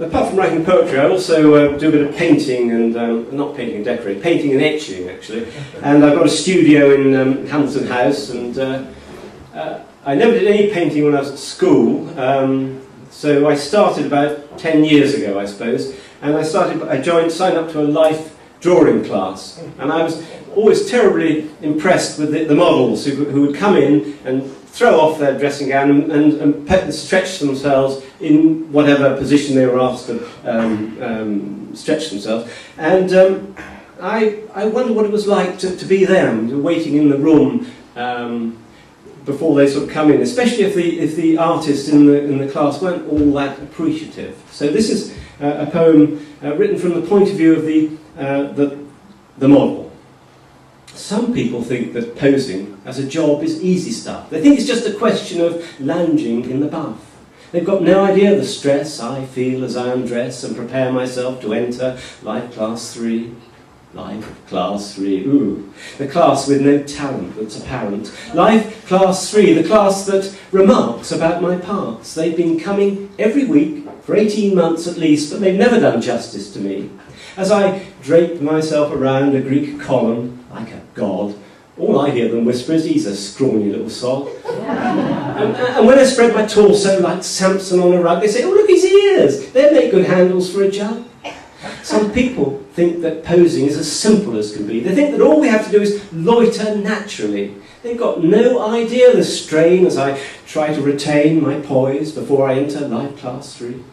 Apart from writing poetry, I also do a bit of painting and, not painting and decorating, painting and etching actually. And I've got a studio in Hamilton House, and I never did any painting when I was at school, so I started about 10 years ago, I suppose, and I signed up to a life drawing class, and I was always terribly impressed with the models who would come in and throw off their dressing gown and stretch themselves in whatever position they were asked to stretch themselves. And I wondered what it was like to be them, waiting in the room before they sort of come in, especially if the artists in the class weren't all that appreciative. So this is a poem written from the point of view of the model. Some people think that posing as a job is easy stuff. They think it's just a question of lounging in the bath. They've got no idea the stress I feel as I undress and prepare myself to enter Life Class 3. Life Class 3, ooh. The class with no talent that's apparent. Life Class 3, the class that remarks about my parts. They've been coming every week for 18 months at least, but they've never done justice to me. As I drape myself around a Greek column, like a god, all I hear them whisper is, he's a scrawny little sod. And when I spread my torso like Samson on a rug, they say, oh, look, his ears! They'll make good handles for a jug. Some people think that posing is as simple as can be. They think that all we have to do is loiter naturally. They've got no idea the strain as I try to retain my poise before I enter Life Class 3.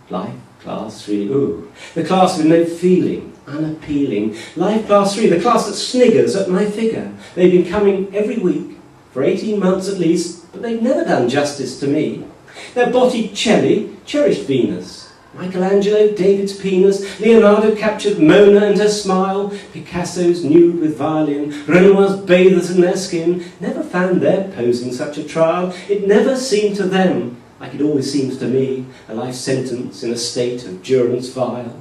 Life Class 3, ooh. The class with no feeling, unappealing. Life Class 3, the class that sniggers at my figure. They've been coming every week, for 18 months at least, but they've never done justice to me. Now Botticelli cherished Venus. Michelangelo, David's penis. Leonardo captured Mona and her smile. Picasso's nude with violin. Renoir's bathers in their skin. Never found their posing such a trial. It never seemed to them, like it always seems to me, a life sentence in a state of durance vile.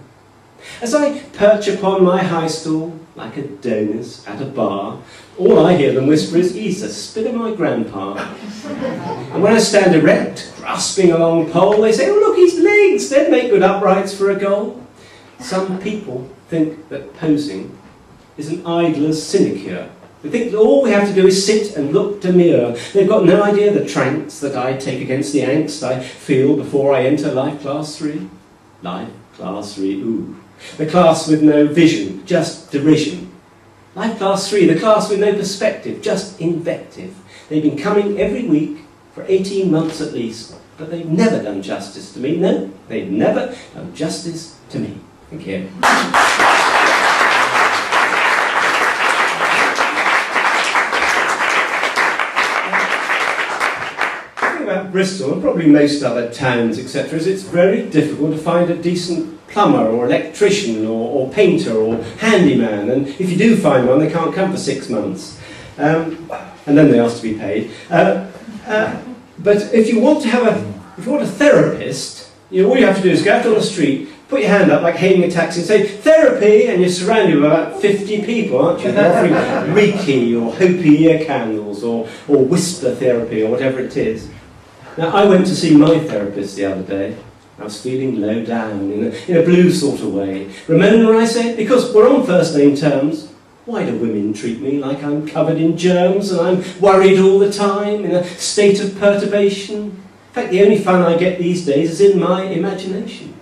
As I perch upon my high stool, like Adonis at a bar, all I hear them whisper is, he's a spit of my grandpa. And when I stand erect, grasping a long pole, they say, oh look, his legs, they'd make good uprights for a goal. Some people think that posing is an idler's sinecure. They think that all we have to do is sit and look demure. They've got no idea the tranks that I take against the angst I feel before I enter Life Class 3. Life Class 3, ooh. The class with no vision, just derision. Life Class 3, the class with no perspective, just invective. They've been coming every week for 18 months at least, but they've never done justice to me. No, they've never done justice to me. Thank you. About Bristol and probably most other towns, etc., is it's very difficult to find a decent plumber or electrician or painter or handyman, and if you do find one, they can't come for 6 months, and then they ask to be paid. But if you want a therapist, all you have to do is go out on the street, put your hand up like hailing a taxi and say, therapy, and you're surrounded by about 50 people, aren't you? They're offering Reiki or Hopi ear candles or whisper therapy or whatever it is. Now, I went to see my therapist the other day. I was feeling low down, in a blue sort of way. Remember I said, because we're on first name terms, why do women treat me like I'm covered in germs and I'm worried all the time, in a state of perturbation? In fact, the only fun I get these days is in my imagination.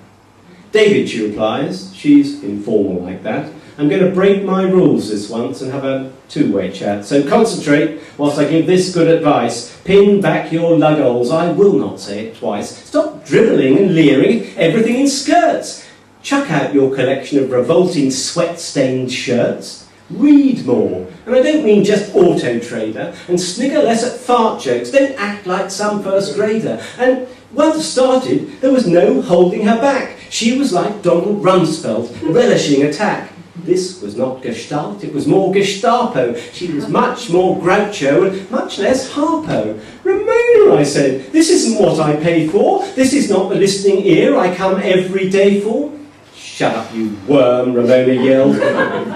David, she replies, she's informal like that, I'm going to break my rules this once and have a two-way chat. So concentrate whilst I give this good advice. Pin back your lugholes. I will not say it twice. Stop dribbling and leering, everything in skirts. Chuck out your collection of revolting sweat-stained shirts. Read more. And I don't mean just Auto Trader. And snigger less at fart jokes. Don't act like some first grader. And once started, there was no holding her back. She was like Donald Rumsfeld, relishing attack. This was not Gestalt, it was more Gestapo. She was much more Groucho and much less Harpo. Ramona, I said, this isn't what I pay for. This is not the listening ear I come every day for. Shh. "Shut up, you worm," Ramona yelled.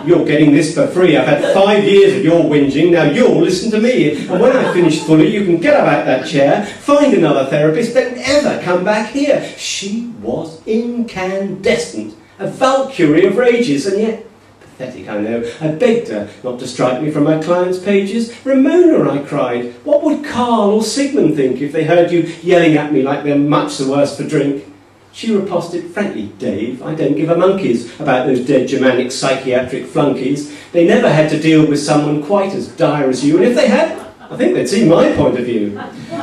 "You're getting this for free. I've had 5 years of your whinging, now you'll listen to me. And when I finish fully, you can get up out that chair, find another therapist, don't ever come back here." She was incandescent, a Valkyrie of rages, and yet, pathetic I know, I begged her not to strike me from her clients' pages. "Ramona," I cried, "what would Carl or Sigmund think if they heard you yelling at me like they're much the worse for drink?" She riposted, "Frankly, Dave, I don't give a monkey's about those dead Germanic psychiatric flunkies. They never had to deal with someone quite as dire as you, and if they had, I think they'd see my point of view."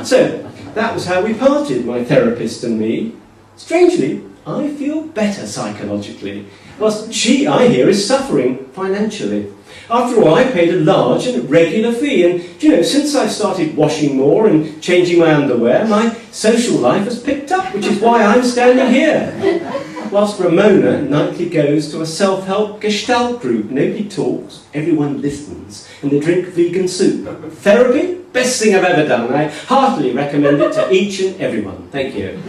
So, that was how we parted, my therapist and me. Strangely, I feel better psychologically, whilst she, I hear, is suffering financially. After all, I paid a large and regular fee, and, since I started washing more and changing my underwear, my social life has picked up, which is why I'm standing here. Whilst Ramona nightly goes to a self-help Gestalt group. Nobody talks, everyone listens, and they drink vegan soup. Therapy? Best thing I've ever done. I heartily recommend it to each and everyone. Thank you.